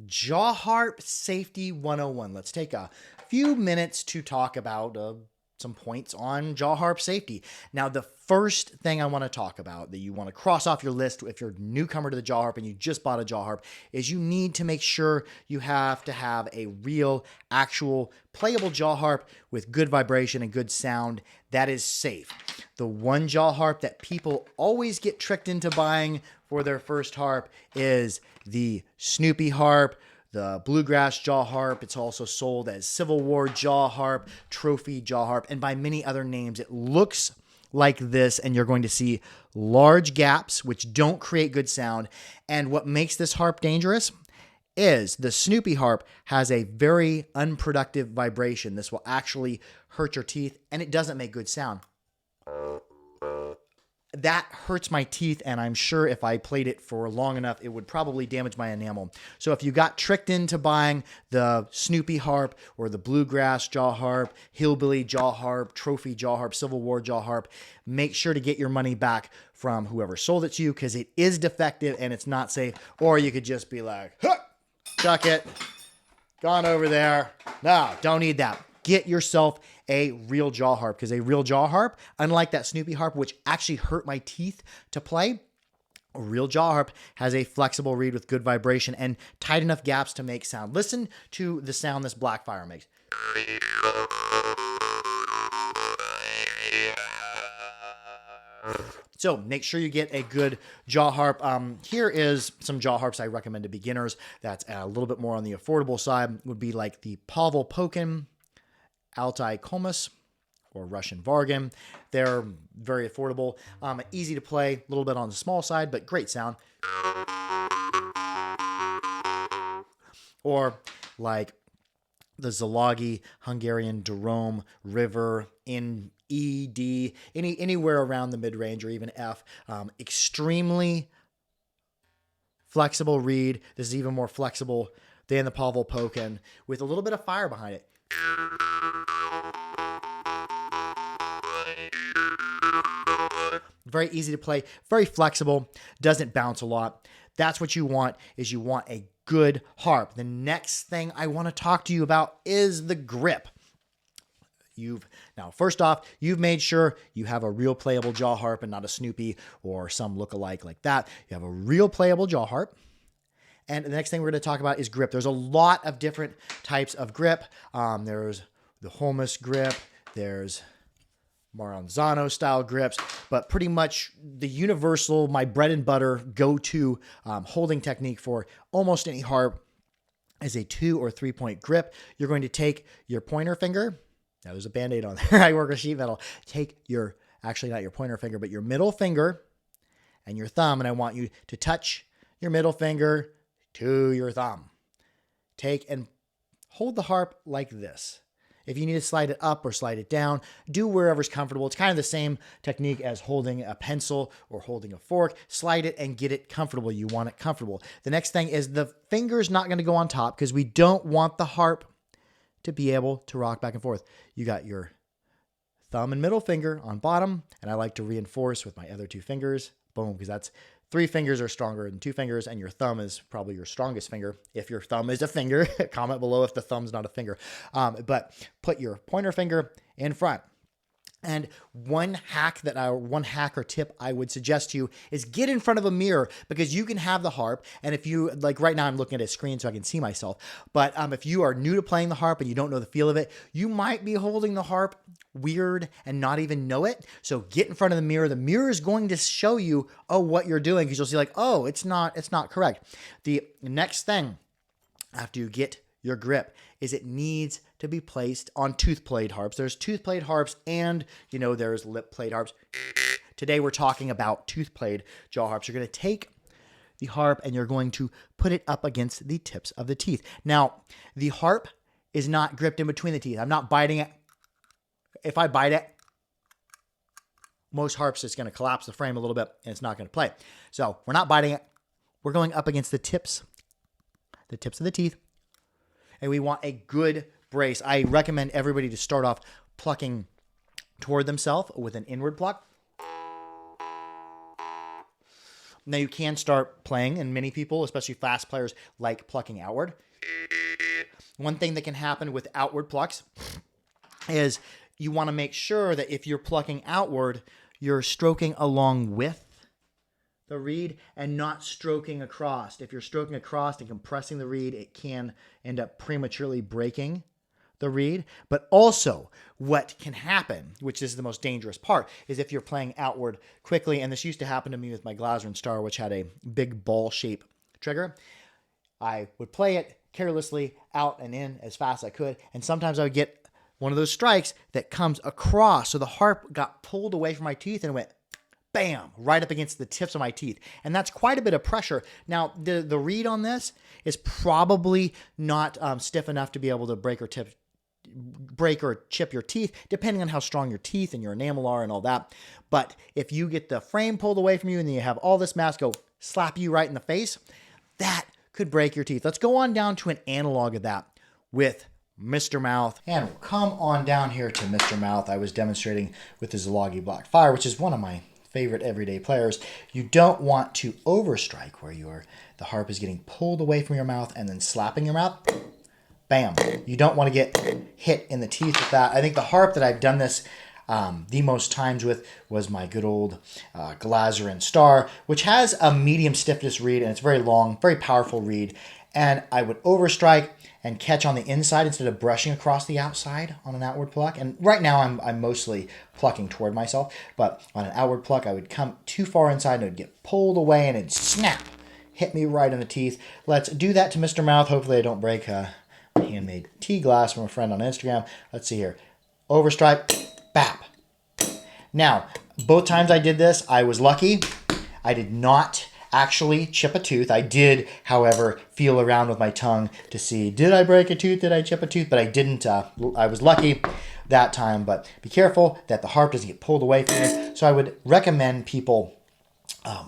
Jaw Harp Safety 101. Let's take a few minutes to talk about some points on jaw harp safety. Now, the first thing I want to talk about that you want to cross off your list if you're a newcomer to the jaw harp and you just bought a jaw harp is you need to make sure you have to have a real, actual, playable jaw harp with good vibration and good sound that is safe. The one jaw harp that people always get tricked into buying for their first harp is the Snoopy harp, the bluegrass jaw harp. It's also sold as Civil War jaw harp, trophy jaw harp, and by many other names. It looks like this, and you're going to see large gaps which don't create good sound. And what makes this harp dangerous is the Snoopy harp has a very unproductive vibration. This will actually hurt your teeth, and it doesn't make good sound. That hurts my teeth, and I'm sure if I played it for long enough, it would probably damage my enamel. So if you got tricked into buying the Snoopy harp or the bluegrass jaw harp, hillbilly jaw harp, trophy jaw harp, Civil War jaw harp, make sure to get your money back from whoever sold it to you, because it is defective and it's not safe. Or you could just be like, huh, chuck it, gone over there. No, don't need that. Get yourself a real jaw harp, because a real jaw harp, unlike that Snoopy harp, which actually hurt my teeth to play, a real jaw harp has a flexible reed with good vibration and tight enough gaps to make sound. Listen to the sound this Blackfire makes. So make sure you get a good jaw harp. Here is some jaw harps I recommend to beginners. That's a little bit more on the affordable side. Would be like the Plucking, Altai khomus, or Russian Vargan. They're very affordable, easy to play, a little bit on the small side, but great sound. Or like the Zalagi, Hungarian doromb, river, in E, D, anywhere around the mid-range or even F. Extremely flexible reed. This is even more flexible than the Plucking, with a little bit of fire behind it. Very easy to play, very flexible, doesn't bounce a lot. That's what you want, is you want a good harp. The next thing I want to talk to you about is the grip. Now, first off, you've made sure you have a real playable jaw harp and not a Snoopy or some look-alike like that. You have a real playable jaw harp. And the next thing we're going to talk about is grip. There's a lot of different types of grip. There's the khomus grip. There's marranzano style grips, but pretty much the universal, my bread and butter go-to holding technique for almost any harp is a 2 or 3 point grip. You're going to take your pointer finger. Now there's a Band-Aid on there. I work with sheet metal. Take your, actually not your pointer finger, but your middle finger and your thumb. And I want you to touch your middle finger to your thumb. Take and hold the harp like this. If you need to slide it up or slide it down, do wherever's comfortable. It's kind of the same technique as holding a pencil or holding a fork. Slide it and get it comfortable. You want it comfortable. The next thing is the finger's not going to go on top, because we don't want the harp to be able to rock back and forth. You got your thumb and middle finger on bottom, and I like to reinforce with my other 2 fingers. Boom, because that's 3 fingers are stronger than 2 fingers, and your thumb is probably your strongest finger. If your thumb is a finger, comment below if the thumb's not a finger. But put your pointer finger in front. And one hack or tip I would suggest to you is get in front of a mirror, because you can have the harp. And if you, like right now I'm looking at a screen so I can see myself. But if you are new to playing the harp and you don't know the feel of it, you might be holding the harp weird and not even know it. So get in front of the mirror. The mirror is going to show you, what you're doing, because you'll see like, it's not correct. The next thing after you get your grip is it needs to be placed on tooth-played harps. There's tooth-played harps and, there's lip-played harps. Today we're talking about tooth-played jaw harps. You're going to take the harp and you're going to put it up against the tips of the teeth. Now, the harp is not gripped in between the teeth. I'm not biting it. If I bite it, most harps, it's going to collapse the frame a little bit and it's not going to play. So we're not biting it. We're going up against the tips of the teeth. And we want a good brace. I recommend everybody to start off plucking toward themselves with an inward pluck. Now you can start playing, and many people, especially fast players, like plucking outward. One thing that can happen with outward plucks is you want to make sure that if you're plucking outward, you're stroking along with the reed and not stroking across. If you're stroking across and compressing the reed, it can end up prematurely breaking the reed. But also what can happen, which is the most dangerous part, is if you're playing outward quickly, and this used to happen to me with my Glazern Star, which had a big ball shape trigger. I would play it carelessly out and in as fast as I could, and sometimes I would get one of those strikes that comes across. So the harp got pulled away from my teeth and went bam, right up against the tips of my teeth. And that's quite a bit of pressure. Now, the reed on this is probably not stiff enough to be able to break or chip your teeth, depending on how strong your teeth and your enamel are and all that. But if you get the frame pulled away from you and then you have all this mass go slap you right in the face, that could break your teeth. Let's go on down to an analog of that with Mr. Mouth. And we'll come on down here to Mr. Mouth. I was demonstrating with the Zilagi Black Fire, which is one of my favorite everyday players. You don't want to overstrike where the harp is getting pulled away from your mouth and then slapping your mouth. Bam. You don't want to get hit in the teeth with that. I think the harp that I've done this the most times with was my good old Glazern Star, which has a medium stiffness reed, and it's very long, very powerful reed. And I would overstrike and catch on the inside instead of brushing across the outside on an outward pluck. And right now I'm mostly plucking toward myself, but on an outward pluck I would come too far inside and it would get pulled away and it'd snap, hit me right in the teeth. Let's do that to Mr. Mouth. Hopefully I don't break handmade tea glass from a friend on Instagram. Let's see here. Overstrike, bap. Now, both times I did this, I was lucky. I did not actually chip a tooth. I did, however, feel around with my tongue to see, did I break a tooth? Did I chip a tooth? But I didn't. I was lucky that time, but be careful that the harp doesn't get pulled away from you. So I would recommend people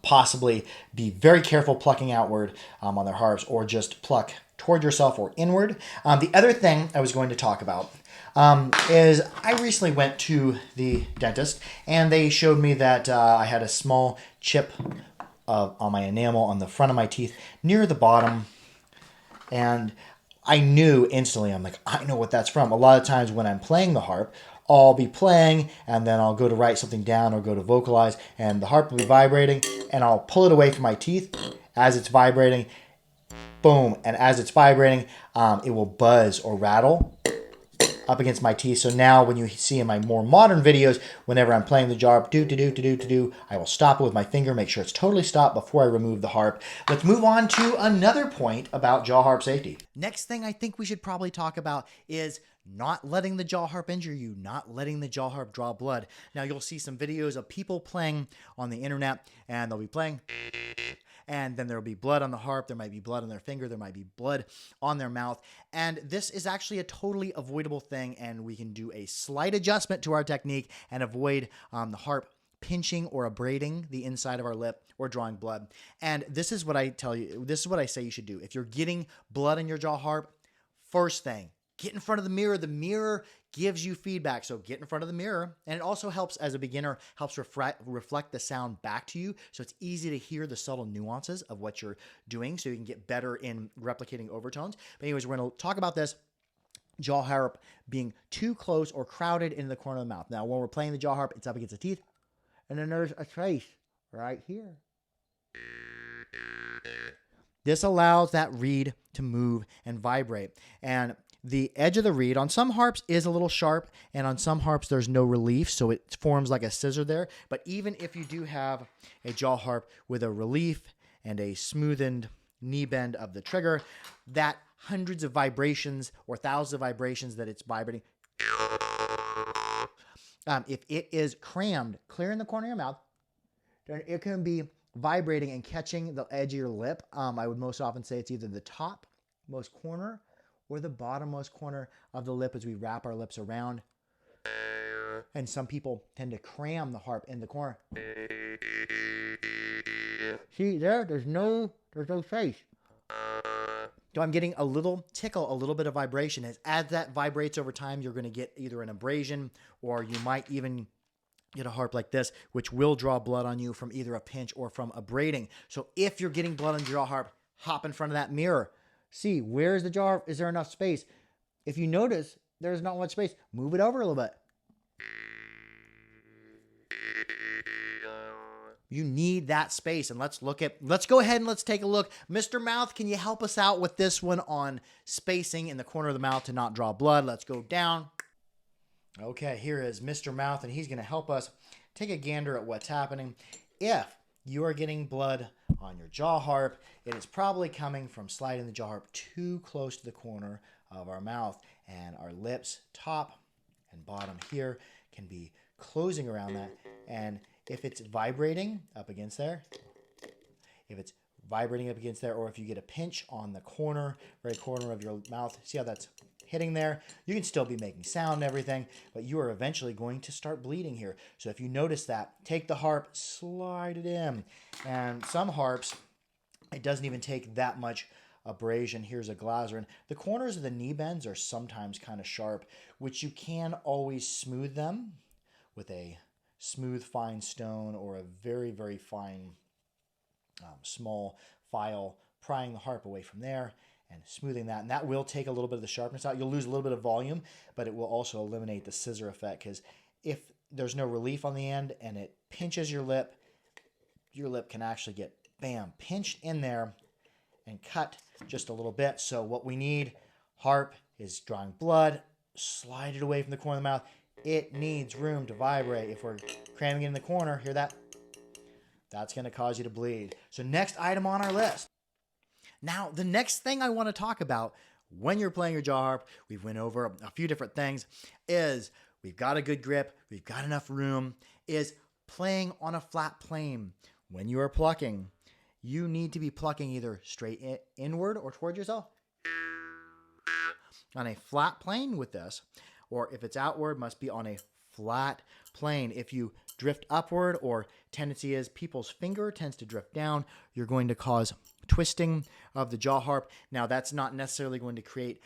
possibly be very careful plucking outward on their harps, or just pluck toward yourself or inward. The other thing I was going to talk about is I recently went to the dentist and they showed me that I had a small chip on my enamel on the front of my teeth near the bottom, and I knew instantly, I'm like, I know what that's from. A lot of times when I'm playing the harp, I'll be playing and then I'll go to write something down or go to vocalize, and the harp will be vibrating and I'll pull it away from my teeth as it's vibrating. Boom. And as it's vibrating, it will buzz or rattle up against my teeth. So now when you see in my more modern videos, whenever I'm playing the jaw harp, I will stop it with my finger, make sure it's totally stopped before I remove the harp. Let's move on to another point about jaw harp safety. Next thing I think we should probably talk about is not letting the jaw harp injure you, not letting the jaw harp draw blood. Now you'll see some videos of people playing on the internet and they'll be playing and then there'll be blood on the harp, there might be blood on their finger, there might be blood on their mouth, and this is actually a totally avoidable thing, and we can do a slight adjustment to our technique and avoid the harp pinching or abrading the inside of our lip or drawing blood. And this is what I tell you, this is what I say you should do. If you're getting blood in your jaw harp, first thing, get in front of the mirror. The mirror gives you feedback, so get in front of the mirror. And it also helps, as a beginner, helps reflect the sound back to you, so it's easy to hear the subtle nuances of what you're doing, so you can get better in replicating overtones. But anyways, we're going to talk about this jaw harp being too close or crowded into the corner of the mouth. Now, when we're playing the jaw harp, it's up against the teeth, and then there's a trace right here. This allows that reed to move and vibrate. And the edge of the reed on some harps is a little sharp, and on some harps there's no relief, so it forms like a scissor there. But even if you do have a jaw harp with a relief and a smoothened knee bend of the trigger, that hundreds of vibrations or thousands of vibrations that it's vibrating, if it is crammed clear in the corner of your mouth, then it can be vibrating and catching the edge of your lip. I would most often say it's either the top most corner or the bottommost corner of the lip as we wrap our lips around. And some people tend to cram the harp in the corner. See there? There's no trace. So I'm getting a little tickle, a little bit of vibration. As that vibrates over time, you're going to get either an abrasion, or you might even get a harp like this, which will draw blood on you from either a pinch or from abrading. So if you're getting blood on your jaw harp, hop in front of that mirror. See, where's the jaw harp? Is there enough space? If you notice there's not much space, move it over a little bit. You need that space. And let's go ahead and let's take a look. Mr. Mouth, can you help us out with this one on spacing in the corner of the mouth to not draw blood? Let's go down. Okay, here is Mr. Mouth, and he's going to help us take a gander at what's happening. If you are getting blood on your jaw harp, it is probably coming from sliding the jaw harp too close to the corner of our mouth, and our lips, top and bottom here, can be closing around that. And if it's vibrating up against there, or if you get a pinch on the corner, very corner of your mouth, see how that's hitting there? You can still be making sound and everything, but you are eventually going to start bleeding here. So if you notice that, take the harp, slide it in. And some harps, it doesn't even take that much abrasion. Here's a Glazerin. The corners of the knee bends are sometimes kind of sharp, which you can always smooth them with a smooth fine stone or a very, very fine small file, prying the harp away from there and smoothing that. And that will take a little bit of the sharpness out. You'll lose a little bit of volume, but it will also eliminate the scissor effect, because if there's no relief on the end and it pinches your lip can actually get, bam, pinched in there and cut just a little bit. So what we need, harp is drawing blood, slide it away from the corner of the mouth. It needs room to vibrate. If we're cramming it in the corner, hear that? That's going to cause you to bleed. So next item on our list. Now, the next thing I want to talk about when you're playing your jaw harp, we've went over a few different things, is we've got a good grip, we've got enough room, is playing on a flat plane. When you are plucking, you need to be plucking either straight inward or towards yourself on a flat plane with this, or if it's outward, must be on a flat plane. If you drift upward, or tendency is people's finger tends to drift down, you're going to cause twisting of the jaw harp. Now, that's not necessarily going to create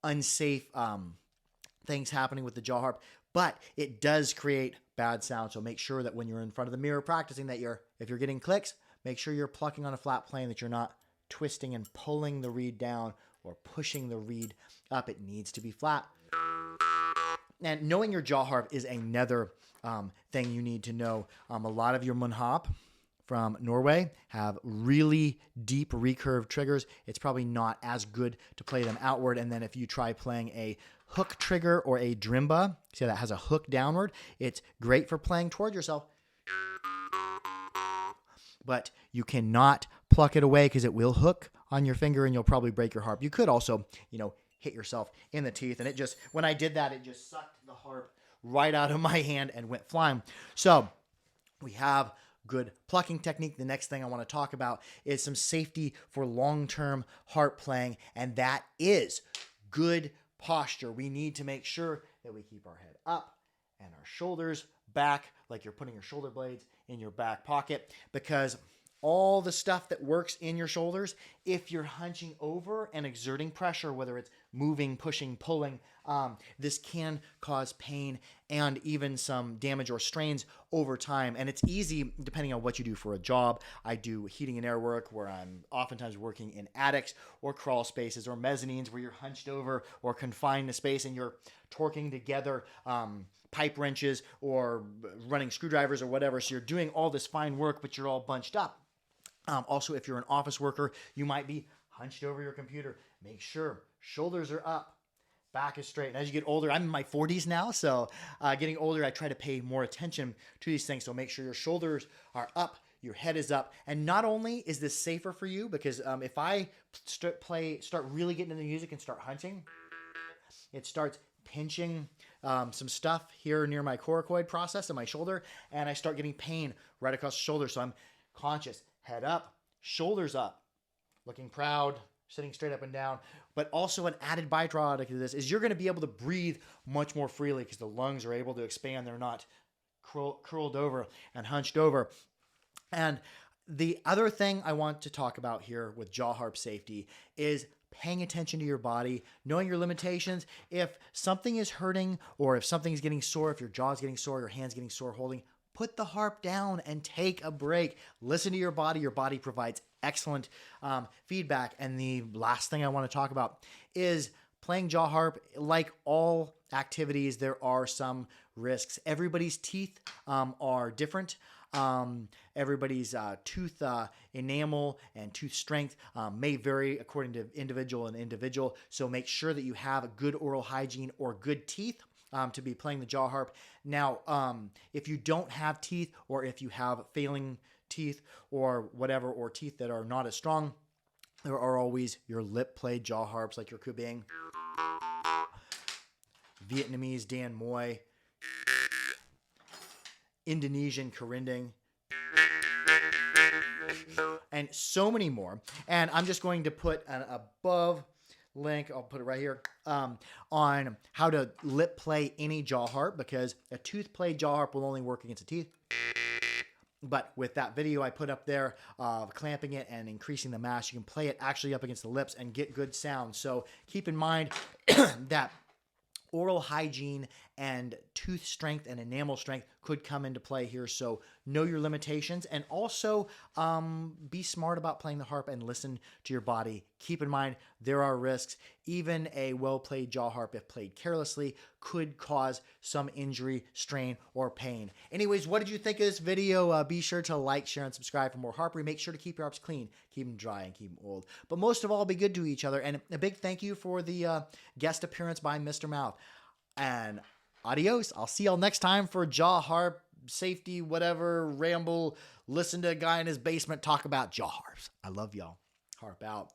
unsafe things happening with the jaw harp, but it does create bad sound. So make sure that when you're in front of the mirror practicing that if you're getting clicks, make sure you're plucking on a flat plane, that you're not twisting and pulling the reed down or pushing the reed up. It needs to be flat. And knowing your jaw harp is another thing you need to know. A lot of your munhop from Norway have really deep recurve triggers. It's probably not as good to play them outward. And then if you try playing a hook trigger or a drymba, see that has a hook downward, it's great for playing toward yourself. But you cannot pluck it away because it will hook on your finger and you'll probably break your harp. You could also, hit yourself in the teeth. And when I did that, it just sucked the harp right out of my hand and went flying. So we have good plucking technique. The next thing I want to talk about is some safety for long-term harp playing, and that is good posture. We need to make sure that we keep our head up and our shoulders back, like you're putting your shoulder blades in your back pocket, because all the stuff that works in your shoulders, if you're hunching over and exerting pressure, whether it's moving, pushing, pulling, this can cause pain and even some damage or strains over time. And it's easy depending on what you do for a job. I do heating and air work where I'm oftentimes working in attics or crawl spaces or mezzanines where you're hunched over or confined to space and you're torquing together pipe wrenches or running screwdrivers or whatever. So you're doing all this fine work, but you're all bunched up. Also, if you're an office worker, you might be hunched over your computer. Make sure shoulders are up, back is straight. And as you get older, I'm in my 40s now, so getting older, I try to pay more attention to these things. So make sure your shoulders are up, your head is up. And not only is this safer for you, because if I start really getting into the music and start hunching, it starts pinching some stuff here near my coracoid process in my shoulder, and I start getting pain right across the shoulder. So I'm conscious. Head up, shoulders up, looking proud, sitting straight up and down. But also an added byproduct of this is you're going to be able to breathe much more freely because the lungs are able to expand. They're not curled over and hunched over. And the other thing I want to talk about here with jaw harp safety is paying attention to your body, knowing your limitations. If something is hurting or if something's getting sore, if your jaw's getting sore, your hand's getting sore holding, put the harp down and take a break. Listen to your body. Your body provides excellent feedback. And the last thing I want to talk about is playing jaw harp. Like all activities, there are some risks. Everybody's teeth are different. Everybody's tooth enamel and tooth strength may vary according to individual. So make sure that you have a good oral hygiene or good teeth to be playing the jaw harp. Now, if you don't have teeth, or if you have failing teeth or whatever, or teeth that are not as strong, there are always your lip played jaw harps, like your kubing, Vietnamese Dan Moi, Indonesian Karinding, and so many more. And I'm just going to put an above link, I'll put it right here, on how to lip play any jaw harp, because a tooth played jaw harp will only work against the teeth. But with that video I put up there, clamping it and increasing the mass, you can play it actually up against the lips and get good sound. So keep in mind that oral hygiene and tooth strength and enamel strength could come into play here. So know your limitations, and also be smart about playing the harp and listen to your body. Keep in mind there are risks. Even a well-played jaw harp, if played carelessly, could cause some injury, strain, or pain. Anyways, what did you think of this video? Be sure to like, share, and subscribe for more harpery. Make sure to keep your harps clean, keep them dry, and keep them old. But most of all, be good to each other. And a big thank you for the guest appearance by Mr. Mouth. And adios. I'll see y'all next time for Jaw Harp Safety, whatever, ramble, listen to a guy in his basement talk about jaw harps. I love y'all. Harp out.